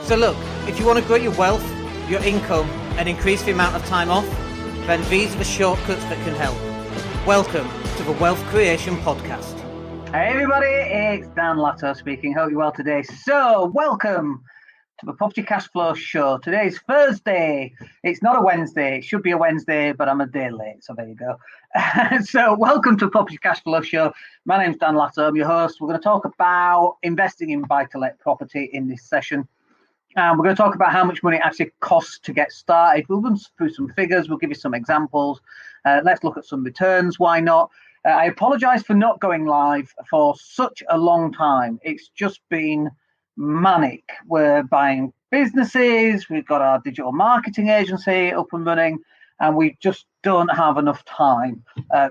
So look, if you want to grow your wealth, your income, and increase the amount of time off, then these are the shortcuts that can help. Welcome to the Wealth Creation Podcast. Hey everybody, it's Dan Latto speaking. Hope you're well today. So, welcome to the Property Cashflow Show. Today's Thursday. It's not a Wednesday. It should be a Wednesday, but I'm a day late. So there you go. So welcome to Property Cashflow Show. My name's Dan Latto. I'm your host. We're going to talk about investing in buy-to-let property in this session. We're going to talk about how much money it actually costs to get started. We'll run through some figures. We'll give you some examples. Let's look at some returns. Why not? I apologize for not going live for such a long time. It's just been manic. We're buying businesses, we've got our digital marketing agency up and running, and we just don't have enough time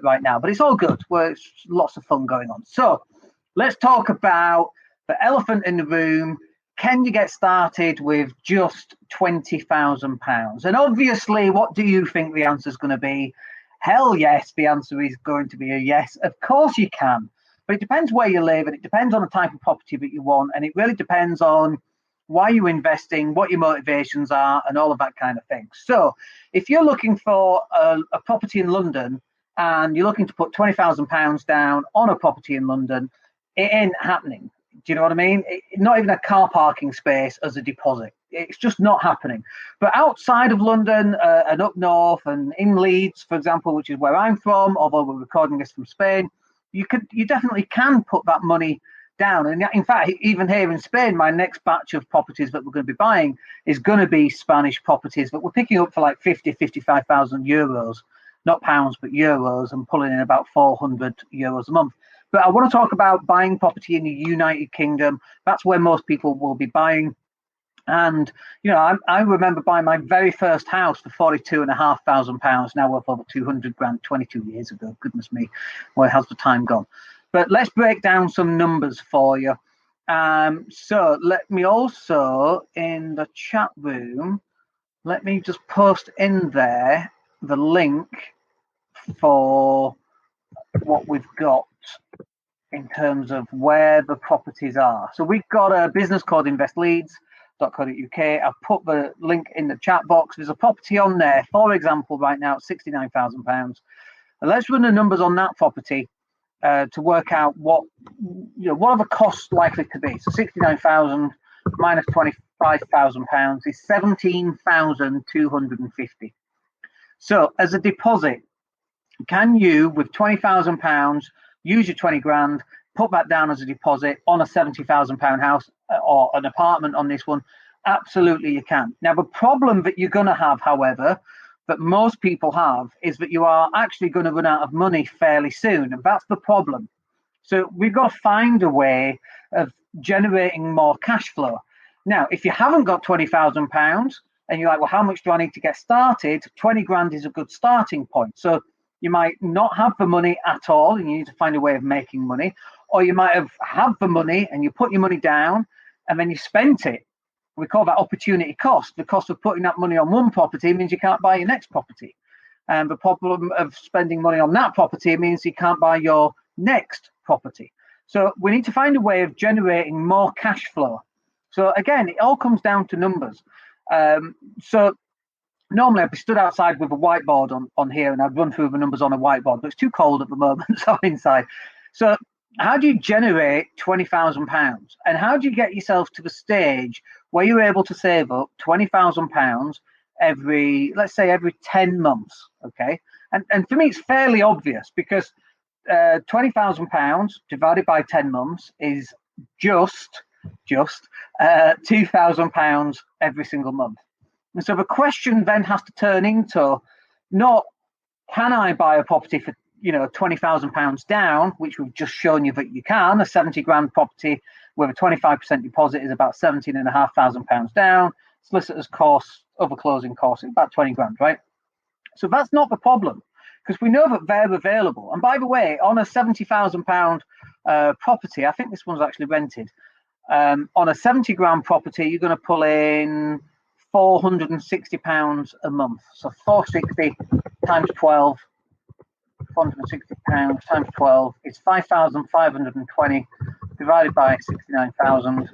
right now, but it's all good. It's lots of fun going on. So let's talk about the elephant in the room. Can you get started with just £20,000? And obviously, what do you think the answer is going to be? Hell yes, the answer is going to be a yes. Of course you can. But it depends where you live, and it depends on the type of property that you want, and it really depends on why you're investing, what your motivations are, and all of that kind of thing. So if you're looking for a property in London and you're looking to put £20,000 down on a property in London, it ain't happening. Do you know what I mean? Not even a car parking space as a deposit. It's just not happening. But outside of London and up north and in Leeds, for example, which is where I'm from, although we're recording this from Spain, you definitely can put that money down. And in fact, even here in Spain, my next batch of properties that we're going to be buying is going to be Spanish properties that we're picking up for like 55,000 euros, not pounds, but euros, and pulling in about 400 euros a month. But I want to talk about buying property in the United Kingdom. That's where most people will be buying. And, you know, I remember buying my very first house for £42,500, now worth over 200 grand, 22 years ago. Goodness me, where has the time gone? But let's break down some numbers for you. So let me also, in the chat room, let me just post in there the link for what we've got in terms of where the properties are. So we've got a business called investleeds.co.uk. I've put the link in the chat box. There's a property on there, for example, right now, £69,000. And let's run the numbers on that property to work out what are the costs likely to be. So 69,000 minus £25,000 is 17,250. So as a deposit, can you, with £20,000, use your 20 grand, put that down as a deposit on a £70,000 house or an apartment on this one? Absolutely you can. Now, the problem that you're going to have, however, that most people have, is that you are actually going to run out of money fairly soon, and that's the problem. So we've got to find a way of generating more cash flow. Now, if you haven't got £20,000 and you're like, well, how much do I need to get started? 20 grand is a good starting point. So you might not have the money at all and you need to find a way of making money, or you might have the money and you put your money down and then you spent it. We call that opportunity cost. The cost of putting that money on one property means you can't buy your next property. And the problem of spending money on that property means you can't buy your next property. So we need to find a way of generating more cash flow. So again, it all comes down to numbers. So normally I'd be stood outside with a whiteboard on here and I'd run through the numbers on a whiteboard, but it's too cold at the moment, so I'm inside. So how do you generate £20,000? And how do you get yourself to the stage where you're able to save up £20,000 every 10 months, okay? And for me, it's fairly obvious because £20,000 divided by 10 months is just £2,000 every single month. And so the question then has to turn into not, can I buy a property for £20,000 down, which we've just shown you that you can. A 70 grand property with a 25% deposit is about £17,500 down. Solicitors' costs, other closing costs, about 20 grand, right? So that's not the problem, because we know that they're available. And by the way, on a £70,000 property, I think this one's actually rented. On a 70 grand property, you're going to pull in £460 a month. So 460 times 12, £460 times 12 is 5,520 divided by 69,000.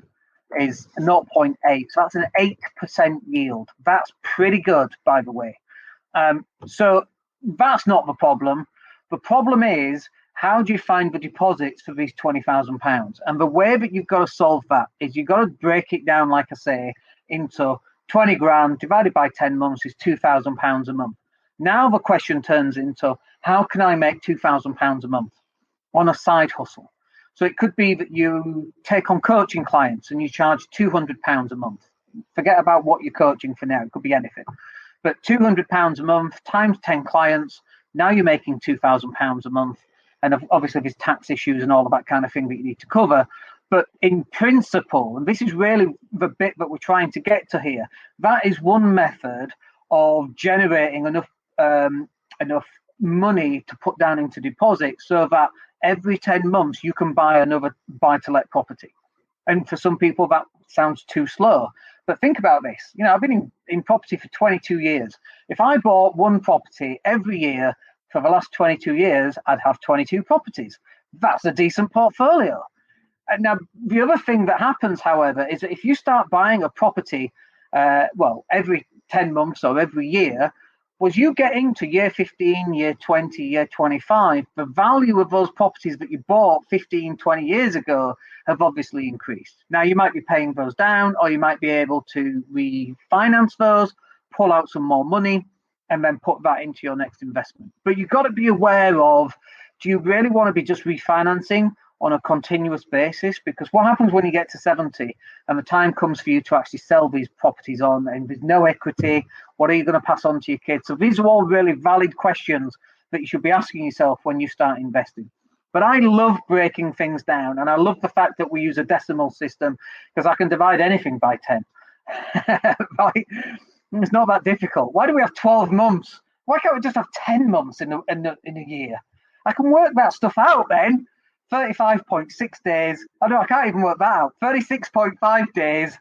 is 0.8. So that's an 8% yield. That's pretty good, by the way. So that's not the problem. The problem is, how do you find the deposits for these £20,000? And the way that you've got to solve that is you've got to break it down, like I say, into 20 grand divided by 10 months is £2,000 a month. Now the question turns into, how can I make £2,000 a month on a side hustle? So it could be that you take on coaching clients and you charge £200 a month. Forget about what you're coaching for now. It could be anything. But £200 a month times 10 clients, now you're making £2,000 a month. And obviously there's tax issues and all of that kind of thing that you need to cover. But in principle, and this is really the bit that we're trying to get to here, that is one method of generating enough money to put down into deposit so that every 10 months you can buy another buy-to-let property. And for some people that sounds too slow. But think about this. I've been in property for 22 years. If I bought one property every year for the last 22 years, I'd have 22 properties. That's a decent portfolio. And now, the other thing that happens, however, is that if you start buying a property, every 10 months or every year, as you get into year 15, year 20, year 25, the value of those properties that you bought 15, 20 years ago have obviously increased. Now, you might be paying those down, or you might be able to refinance those, pull out some more money, and then put that into your next investment. But you've got to be aware of, do you really want to be just refinancing on a continuous basis? Because what happens when you get to 70 and the time comes for you to actually sell these properties on and there's no equity? What are you going to pass on to your kids? So these are all really valid questions that you should be asking yourself when you start investing. But I love breaking things down, and I love the fact that we use a decimal system because I can divide anything by 10. It's not that difficult. Why do we have 12 months? Why can't we just have 10 months in a year? I can work that stuff out then. 35.6 days. I can't even work that out. 36.5 days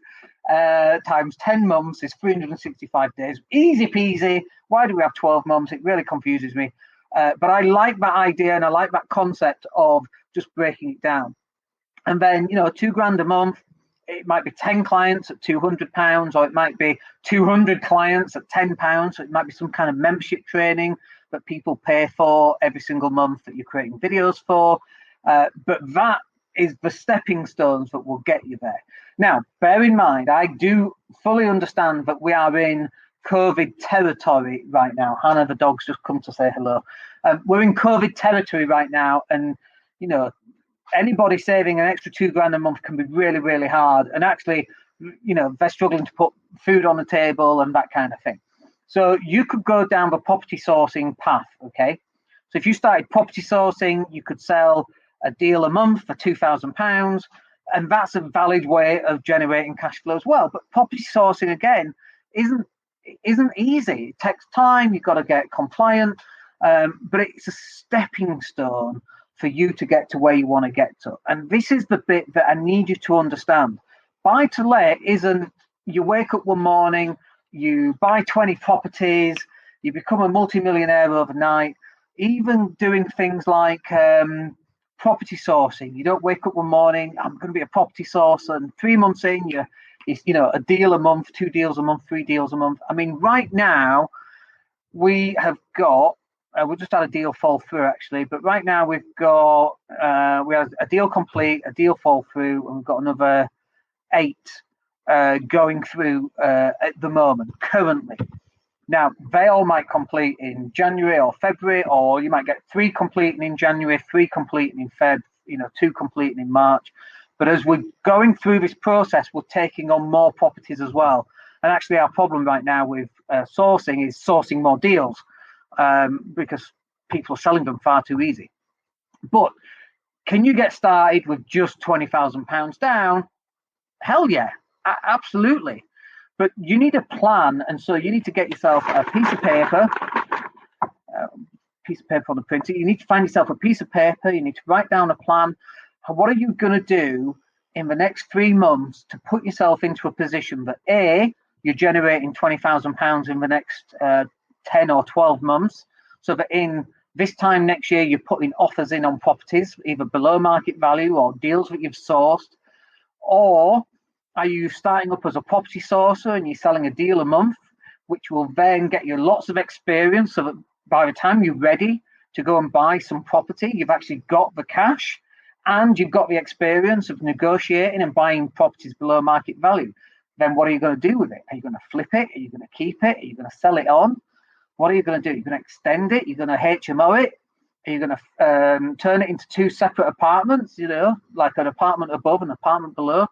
times 10 months is 365 days. Easy peasy. Why do we have 12 months? It really confuses me. But I like that idea, and I like that concept of just breaking it down. And then, £2,000 a month, it might be 10 clients at £200, or it might be 200 clients at £10. So it might be some kind of membership training that people pay for every single month that you're creating videos for. But that is the stepping stones that will get you there. Now, bear in mind, I do fully understand that we are in COVID territory right now. Hannah, the dog's just come to say hello. We're in COVID territory right now, and anybody saving an extra £2,000 a month can be really, really hard. And actually, they're struggling to put food on the table and that kind of thing. So you could go down the property sourcing path, okay? So if you started property sourcing, you could sell a deal a month for £2,000, and that's a valid way of generating cash flow as well. But property sourcing, again, isn't easy. It takes time. You've got to get compliant, but it's a stepping stone for you to get to where you want to get to. And this is the bit that I need you to understand. Buy to let isn't you wake up one morning, you buy 20 properties, you become a multimillionaire overnight. Even doing things like property sourcing, you don't wake up one morning, I'm going to be a property sourcer, and 3 months in, it's a deal a month, 2 deals a month, 3 deals a month. I mean, right now we have got we just had a deal fall through actually, but right now we've got we had a deal complete, a deal fall through, and we've got another 8 going through at the moment currently. Now, they all might complete in January or February, or you might get 3 completing in January, 3 completing in Feb, 2 completing in March. But as we're going through this process, we're taking on more properties as well. And actually, our problem right now with sourcing is sourcing more deals because people are selling them far too easy. But can you get started with just £20,000 down? Hell yeah, absolutely. But you need a plan, and so you need to get yourself a piece of paper on the printer. You need to find yourself a piece of paper. You need to write down a plan. What are you going to do in the next 3 months to put yourself into a position that A, you're generating £20,000 in the next 10 or 12 months, so that in this time next year, you're putting offers in on properties, either below market value or deals that you've sourced, or Are you starting up as a property sourcer and you're selling a deal a month, which will then get you lots of experience so that by the time you're ready to go and buy some property, you've actually got the cash and you've got the experience of negotiating and buying properties below market value. Then what are you going to do with it? Are you going to flip it? Are you going to keep it? Are you going to sell it on? What are you going to do? You're going to extend it? You're going to HMO it? Are you going to turn it into two separate apartments, like an apartment above and an apartment below?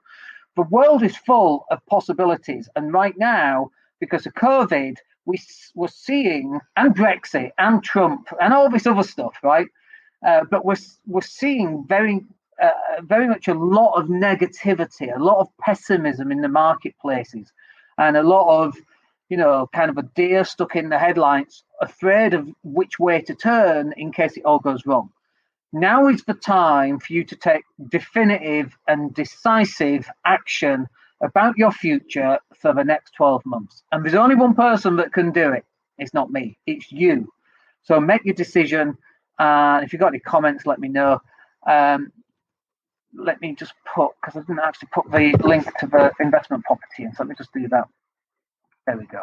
The world is full of possibilities. And right now, because of COVID, we're seeing, and Brexit and Trump and all this other stuff, right? But we're seeing very much a lot of negativity, a lot of pessimism in the marketplaces, and a lot of, kind of a deer stuck in the headlights, afraid of which way to turn in case it all goes wrong. Now is the time for you to take definitive and decisive action about your future for the next 12 months. And there's only one person that can do it. It's not me, it's you. So make your decision. If you've got any comments, let me know. Let me just put, because I didn't actually put the link to the investment property in, so let me just do that. There we go.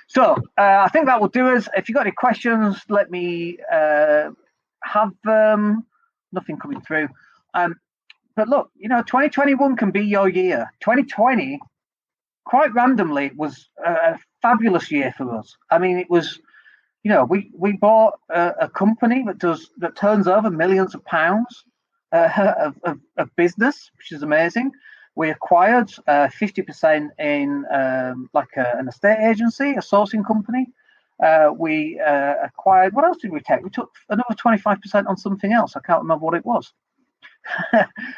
So I think that will do us. If you've got any questions, let me have nothing coming through. But look, 2021 can be your year. 2020, quite randomly, was a fabulous year for us. I mean, it was, we bought a company that turns over millions of pounds of business, which is amazing. We acquired 50% in an estate agency, a sourcing company. We acquired, what else did we take? We took another 25% on something else. I can't remember what it was.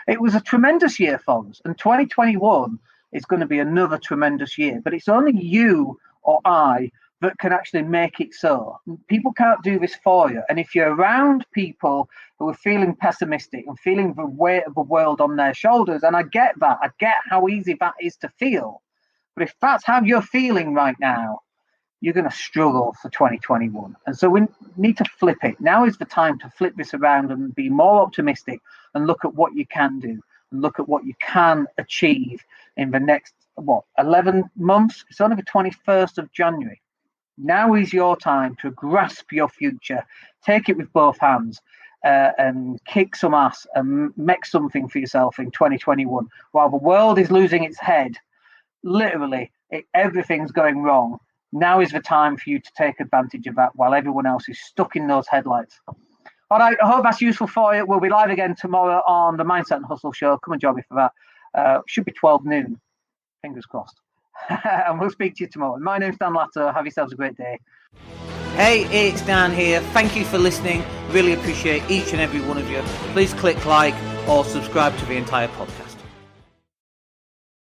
It was a tremendous year for us. And 2021 is going to be another tremendous year. But it's only you or I that can actually make it so. People can't do this for you. And if you're around people who are feeling pessimistic and feeling the weight of the world on their shoulders, and I get that, I get how easy that is to feel. But if that's how you're feeling right now, you're going to struggle for 2021. And so we need to flip it. Now is the time to flip this around and be more optimistic and look at what you can do and look at what you can achieve in the next, 11 months? It's only the 21st of January. Now is your time to grasp your future, take it with both hands, and kick some ass and make something for yourself in 2021. While the world is losing its head, literally, everything's going wrong. Now is the time for you to take advantage of that while everyone else is stuck in those headlights. All right, I hope that's useful for you. We'll be live again tomorrow on the Mindset and Hustle Show. Come and join me for that. Should be 12 noon. Fingers crossed. And we'll speak to you tomorrow. My name's Dan Latto. Have yourselves a great day. Hey, it's Dan here. Thank you for listening. Really appreciate each and every one of you. Please click like or subscribe to the entire podcast.